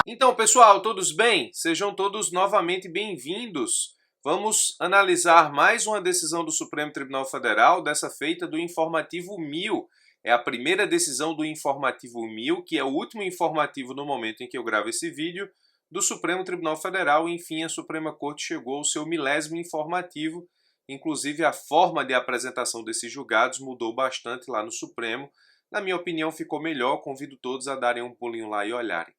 Então, pessoal, todos bem? Sejam todos novamente bem-vindos. Vamos analisar mais uma decisão do Supremo Tribunal Federal, dessa feita do Informativo 1000. É a primeira decisão do Informativo 1000, que é o último informativo no momento em que eu gravo esse vídeo, do Supremo Tribunal Federal. Enfim, a Suprema Corte chegou ao seu 1000º informativo. Inclusive, a forma de apresentação desses julgados mudou bastante lá no Supremo. Na minha opinião, ficou melhor. Convido todos a darem um pulinho lá e olharem.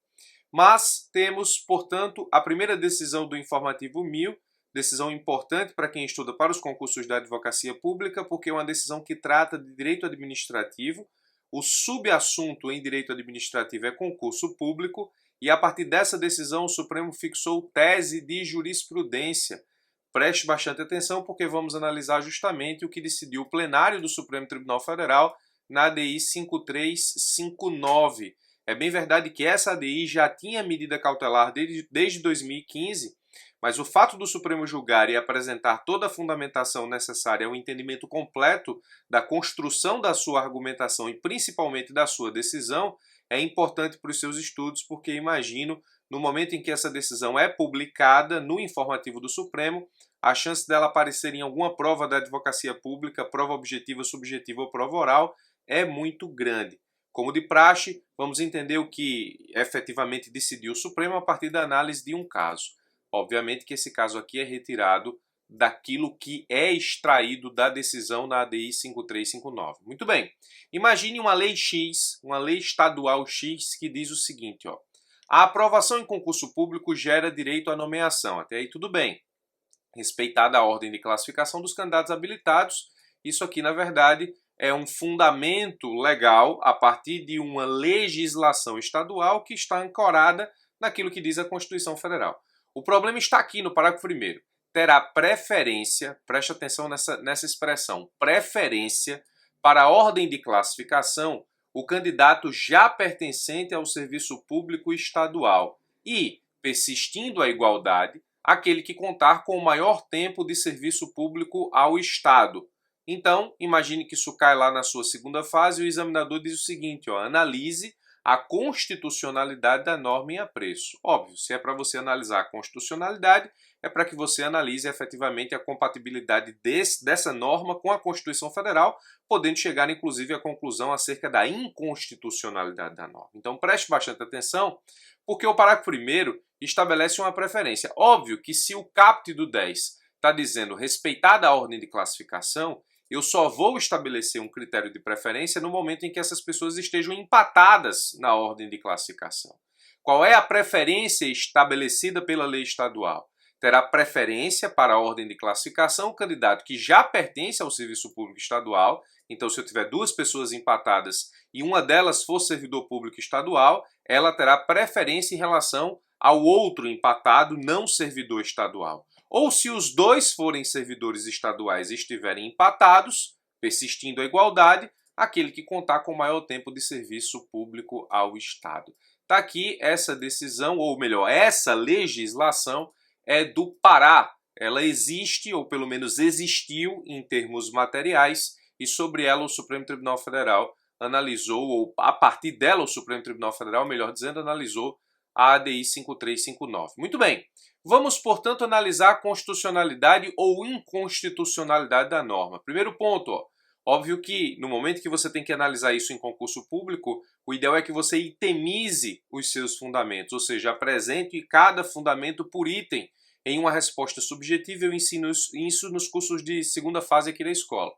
Mas temos, portanto, a primeira decisão do Informativo 1000, decisão importante para quem estuda para os concursos da advocacia pública, porque é uma decisão que trata de direito administrativo. O subassunto em direito administrativo é concurso público, e a partir dessa decisão o Supremo fixou tese de jurisprudência. Preste bastante atenção, porque vamos analisar justamente o que decidiu o plenário do Supremo Tribunal Federal na ADI 5359. É bem verdade que essa ADI já tinha medida cautelar desde 2015, mas o fato do Supremo julgar e apresentar toda a fundamentação necessária ao entendimento completo da construção da sua argumentação e principalmente da sua decisão é importante para os seus estudos, porque imagino, no momento em que essa decisão é publicada no informativo do Supremo, a chance dela aparecer em alguma prova da advocacia pública, prova objetiva, subjetiva ou prova oral, é muito grande. Como de praxe, vamos entender o que efetivamente decidiu o Supremo a partir da análise de um caso. Obviamente que esse caso aqui é retirado daquilo que é extraído da decisão na ADI 5359. Muito bem. Imagine uma lei X, uma lei estadual X, que diz o seguinte, ó. A aprovação em concurso público gera direito à nomeação. Até aí tudo bem. Respeitada a ordem de classificação dos candidatos habilitados, isso aqui, na verdade, é um fundamento legal a partir de uma legislação estadual que está ancorada naquilo que diz a Constituição Federal. O problema está aqui no parágrafo 1º. Terá preferência, preste atenção nessa expressão, preferência para a ordem de classificação o candidato já pertencente ao serviço público estadual e, persistindo a igualdade, aquele que contar com o maior tempo de serviço público ao Estado. Então, imagine que isso cai lá na sua segunda fase e o examinador diz o seguinte, ó, analise a constitucionalidade da norma em apreço. Óbvio, se é para você analisar a constitucionalidade, é para que você analise efetivamente a compatibilidade dessa norma com a Constituição Federal, podendo chegar inclusive à conclusão acerca da inconstitucionalidade da norma. Então preste bastante atenção, porque o parágrafo 1º estabelece uma preferência. Óbvio que se o caput do 10 está dizendo respeitada a ordem de classificação, eu só vou estabelecer um critério de preferência no momento em que essas pessoas estejam empatadas na ordem de classificação. Qual é a preferência estabelecida pela lei estadual? Terá preferência para a ordem de classificação o candidato que já pertence ao serviço público estadual. Então, se eu tiver duas pessoas empatadas e uma delas for servidor público estadual, ela terá preferência em relação ao outro empatado, não servidor estadual. Ou se os dois forem servidores estaduais e estiverem empatados, persistindo a igualdade, aquele que contar com maior tempo de serviço público ao Estado. Está aqui essa decisão, ou melhor, essa legislação é do Pará. Ela existe, ou pelo menos existiu em termos materiais, e sobre ela o Supremo Tribunal Federal analisou, ou a partir dela o Supremo Tribunal Federal, melhor dizendo, analisou a ADI 5359. Muito bem. Vamos, portanto, analisar a constitucionalidade ou inconstitucionalidade da norma. Primeiro ponto, ó. Óbvio que no momento que você tem que analisar isso em concurso público, o ideal é que você itemize os seus fundamentos, ou seja, apresente cada fundamento por item em uma resposta subjetiva. Eu ensino isso nos cursos de segunda fase aqui da escola.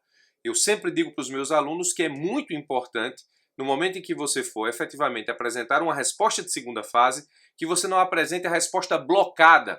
Eu sempre digo para os meus alunos que é muito importante, no momento em que você for efetivamente apresentar uma resposta de segunda fase, que você não apresente a resposta blocada,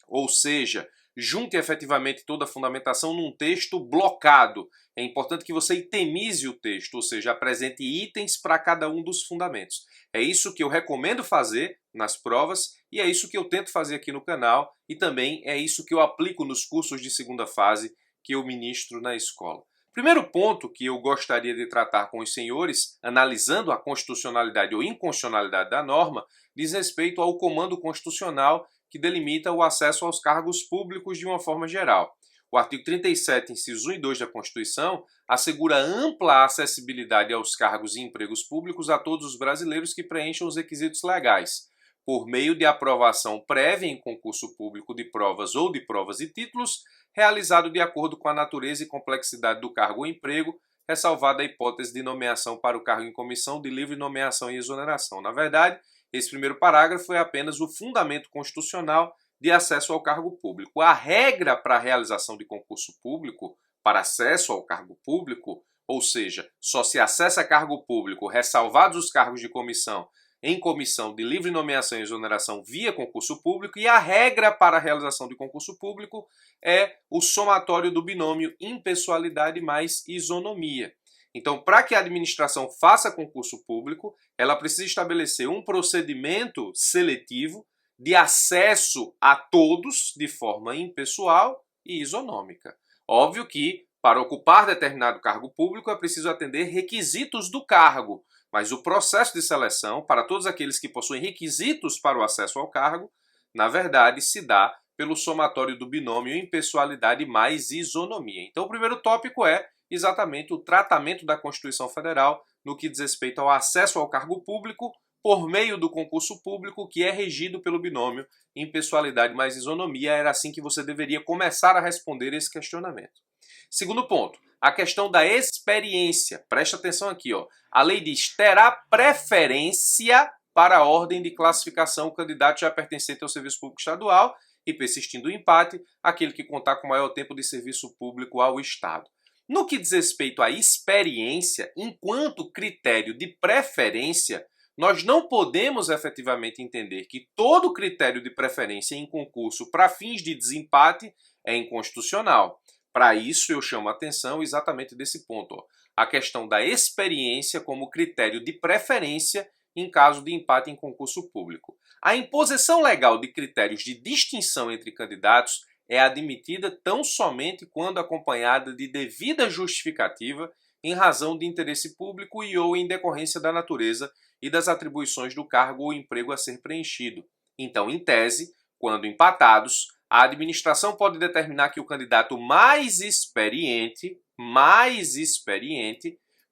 ou seja, junte efetivamente toda a fundamentação num texto blocado. É importante que você itemize o texto, ou seja, apresente itens para cada um dos fundamentos. É isso que eu recomendo fazer nas provas e é isso que eu tento fazer aqui no canal e também é isso que eu aplico nos cursos de segunda fase que eu ministro na escola. Primeiro ponto que eu gostaria de tratar com os senhores, analisando a constitucionalidade ou inconstitucionalidade da norma, diz respeito ao comando constitucional que delimita o acesso aos cargos públicos de uma forma geral. O artigo 37, incisos 1 e 2 da Constituição, assegura ampla acessibilidade aos cargos e empregos públicos a todos os brasileiros que preencham os requisitos legais. por meio de aprovação prévia em concurso público de provas ou de provas e títulos, realizado de acordo com a natureza e complexidade do cargo ou emprego, ressalvada a hipótese de nomeação para o cargo em comissão de livre nomeação e exoneração. Na verdade, esse primeiro parágrafo é apenas o fundamento constitucional de acesso ao cargo público. A regra para a realização de concurso público, para acesso ao cargo público, ou seja, só se acessa cargo público, ressalvados os cargos de comissão, em comissão de livre nomeação e exoneração via concurso público, e a regra para a realização de concurso público é o somatório do binômio impessoalidade mais isonomia. Então, para que a administração faça concurso público, ela precisa estabelecer um procedimento seletivo de acesso a todos de forma impessoal e isonômica. Óbvio que, para ocupar determinado cargo público, é preciso atender requisitos do cargo, mas o processo de seleção, para todos aqueles que possuem requisitos para o acesso ao cargo, na verdade, se dá pelo somatório do binômio impessoalidade mais isonomia. Então, o primeiro tópico é exatamente o tratamento da Constituição Federal no que diz respeito ao acesso ao cargo público por meio do concurso público, que é regido pelo binômio impessoalidade mais isonomia. Era assim que você deveria começar a responder esse questionamento. Segundo ponto, a questão da experiência. Presta atenção aqui, ó. A lei diz: terá preferência para a ordem de classificação o candidato já pertencente ao serviço público estadual e, persistindo o empate, aquele que contar com maior tempo de serviço público ao Estado. No que diz respeito à experiência, enquanto critério de preferência, nós não podemos efetivamente entender que todo critério de preferência em concurso para fins de desempate é inconstitucional. Para isso, eu chamo a atenção exatamente desse ponto, ó, a questão da experiência como critério de preferência em caso de empate em concurso público. A imposição legal de critérios de distinção entre candidatos é admitida tão somente quando acompanhada de devida justificativa em razão de interesse público e ou em decorrência da natureza e das atribuições do cargo ou emprego a ser preenchido. Então, em tese, quando empatados, a administração pode determinar que o candidato mais experiente,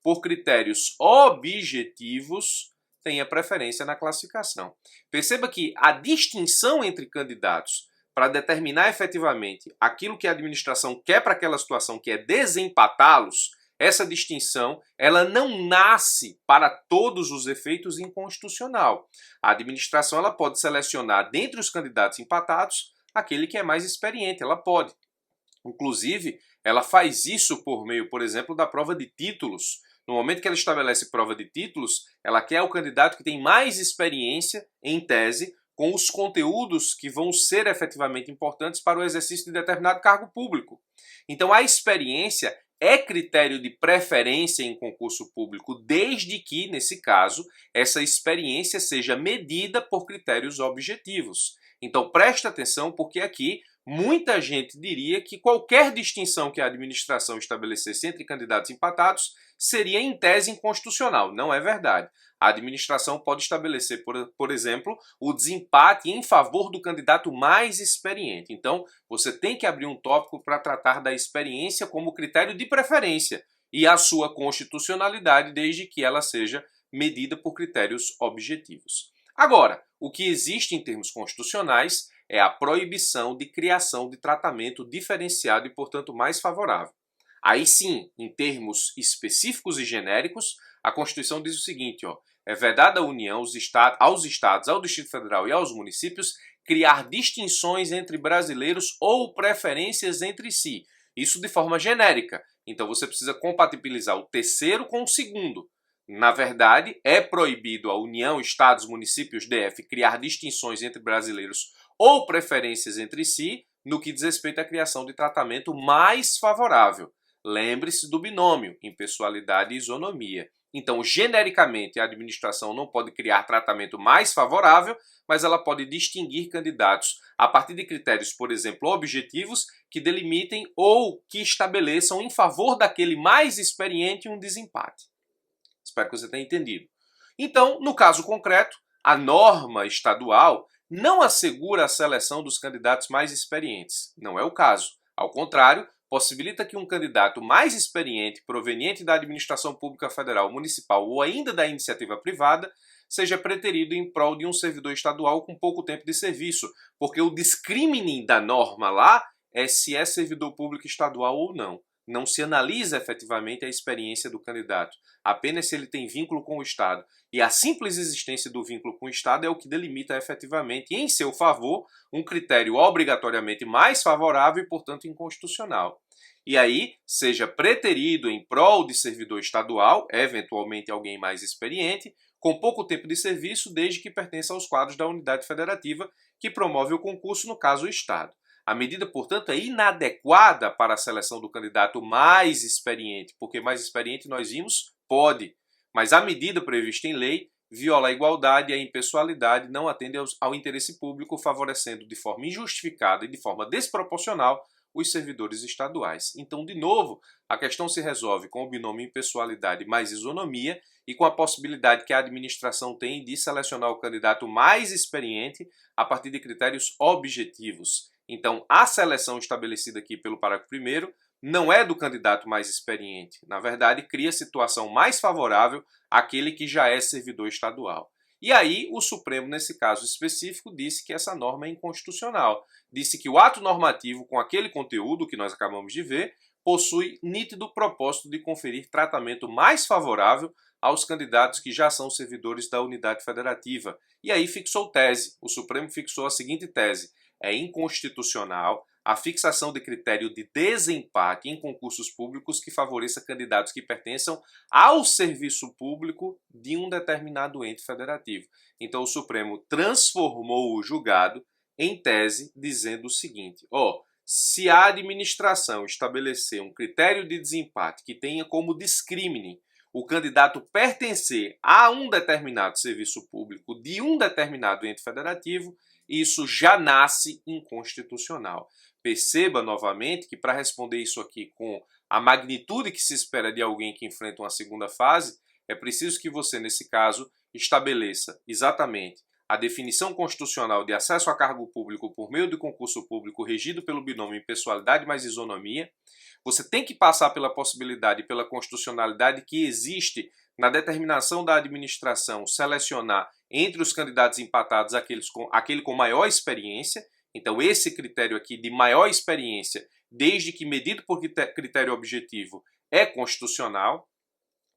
por critérios objetivos, tenha preferência na classificação. Perceba que a distinção entre candidatos para determinar efetivamente aquilo que a administração quer para aquela situação, que é desempatá-los, essa distinção ela não nasce para todos os efeitos inconstitucional. A administração ela pode selecionar dentre os candidatos empatados aquele que é mais experiente, ela pode. Inclusive, ela faz isso por meio, por exemplo, da prova de títulos. No momento que ela estabelece prova de títulos, ela quer o candidato que tem mais experiência, em tese, com os conteúdos que vão ser efetivamente importantes para o exercício de determinado cargo público. Então, a experiência é critério de preferência em concurso público, desde que, nesse caso, essa experiência seja medida por critérios objetivos. Então, preste atenção, porque aqui muita gente diria que qualquer distinção que a administração estabelecesse entre candidatos empatados seria, em tese, inconstitucional. Não é verdade. A administração pode estabelecer, por exemplo, o desempate em favor do candidato mais experiente. Então, você tem que abrir um tópico para tratar da experiência como critério de preferência e a sua constitucionalidade, desde que ela seja medida por critérios objetivos. Agora, o que existe em termos constitucionais é a proibição de criação de tratamento diferenciado e, portanto, mais favorável. Aí sim, em termos específicos e genéricos, a Constituição diz o seguinte, ó: é vedada à União, aos Estados, ao Distrito Federal e aos municípios criar distinções entre brasileiros ou preferências entre si. Isso de forma genérica. Então você precisa compatibilizar o terceiro com o segundo. Na verdade, é proibido à União, Estados, municípios, DF, criar distinções entre brasileiros ou preferências entre si, no que diz respeito à criação de tratamento mais favorável. Lembre-se do binômio, impessoalidade e isonomia. Então, genericamente, a administração não pode criar tratamento mais favorável, mas ela pode distinguir candidatos a partir de critérios, por exemplo, objetivos, que delimitem ou que estabeleçam em favor daquele mais experiente um desempate. Espero que você tenha entendido. Então, no caso concreto, a norma estadual não assegura a seleção dos candidatos mais experientes. Não é o caso. Ao contrário, possibilita que um candidato mais experiente, proveniente da administração pública federal, municipal ou ainda da iniciativa privada, seja preterido em prol de um servidor estadual com pouco tempo de serviço, porque o discrimining da norma lá é se é servidor público estadual ou não. Não se analisa efetivamente a experiência do candidato, apenas se ele tem vínculo com o Estado. E a simples existência do vínculo com o Estado é o que delimita efetivamente, em seu favor, um critério obrigatoriamente mais favorável e, portanto, inconstitucional. E aí, seja preterido em prol de servidor estadual, eventualmente alguém mais experiente, com pouco tempo de serviço, desde que pertença aos quadros da unidade federativa que promove o concurso, no caso o Estado. A medida, portanto, é inadequada para a seleção do candidato mais experiente, porque mais experiente nós vimos, pode, mas a medida prevista em lei viola a igualdade e a impessoalidade, não atende ao interesse público, favorecendo de forma injustificada e de forma desproporcional os servidores estaduais. Então, de novo, a questão se resolve com o binômio impessoalidade mais isonomia e com a possibilidade que a administração tem de selecionar o candidato mais experiente a partir de critérios objetivos. Então, a seleção estabelecida aqui pelo parágrafo 1º não é do candidato mais experiente. Na verdade, cria situação mais favorável àquele que já é servidor estadual. E aí, o Supremo, nesse caso específico, disse que essa norma é inconstitucional. Disse que o ato normativo, com aquele conteúdo que nós acabamos de ver, possui nítido propósito de conferir tratamento mais favorável aos candidatos que já são servidores da unidade federativa. E aí fixou tese. O Supremo fixou a seguinte tese: é inconstitucional a fixação de critério de desempate em concursos públicos que favoreça candidatos que pertençam ao serviço público de um determinado ente federativo. Então o Supremo transformou o julgado em tese, dizendo o seguinte: se a administração estabelecer um critério de desempate que tenha como discrímine o candidato pertencer a um determinado serviço público de um determinado ente federativo, isso já nasce inconstitucional. Perceba novamente que, para responder isso aqui com a magnitude que se espera de alguém que enfrenta uma segunda fase, é preciso que você, nesse caso, estabeleça exatamente a definição constitucional de acesso a cargo público por meio de concurso público regido pelo binômio impessoalidade mais isonomia. Você tem que passar pela possibilidade e pela constitucionalidade que existe na determinação da administração selecionar entre os candidatos empatados aquele com maior experiência. Então esse critério aqui de maior experiência, desde que medido por critério objetivo, é constitucional.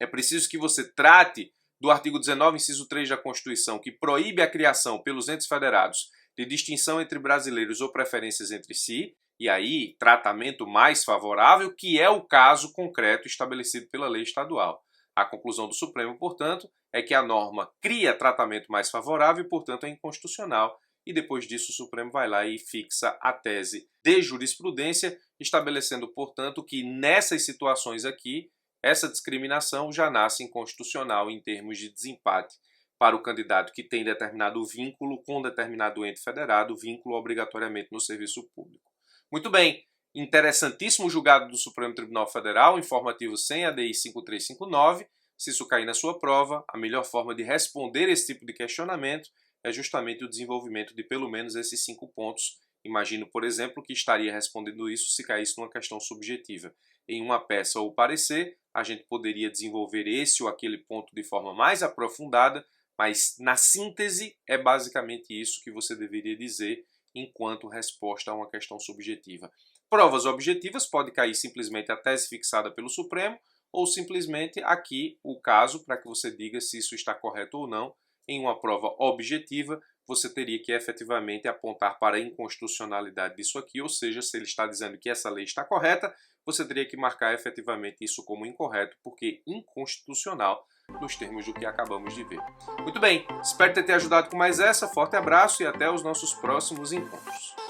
É preciso que você trate do artigo 19, inciso 3 da Constituição, que proíbe a criação pelos entes federados de distinção entre brasileiros ou preferências entre si, e aí tratamento mais favorável, que é o caso concreto estabelecido pela lei estadual. A conclusão do Supremo, portanto, é que a norma cria tratamento mais favorável e, portanto, é inconstitucional. E depois disso o Supremo vai lá e fixa a tese de jurisprudência, estabelecendo, portanto, que nessas situações aqui, essa discriminação já nasce inconstitucional em termos de desempate para o candidato que tem determinado vínculo com determinado ente federado, vínculo obrigatoriamente no serviço público. Muito bem, interessantíssimo julgado do Supremo Tribunal Federal, informativo sem ADI 5359. Se isso cair na sua prova, a melhor forma de responder esse tipo de questionamento é justamente o desenvolvimento de pelo menos esses 5 pontos. Imagino, por exemplo, que estaria respondendo isso se caísse numa questão subjetiva. Em uma peça ou parecer, a gente poderia desenvolver esse ou aquele ponto de forma mais aprofundada, mas na síntese é basicamente isso que você deveria dizer enquanto resposta a uma questão subjetiva. Provas objetivas pode cair simplesmente a tese fixada pelo Supremo ou simplesmente aqui o caso para que você diga se isso está correto ou não. Em uma prova objetiva, você teria que efetivamente apontar para a inconstitucionalidade disso aqui, ou seja, se ele está dizendo que essa lei está correta, você teria que marcar efetivamente isso como incorreto, porque inconstitucional nos termos do que acabamos de ver. Muito bem, espero ter te ajudado com mais essa, forte abraço e até os nossos próximos encontros.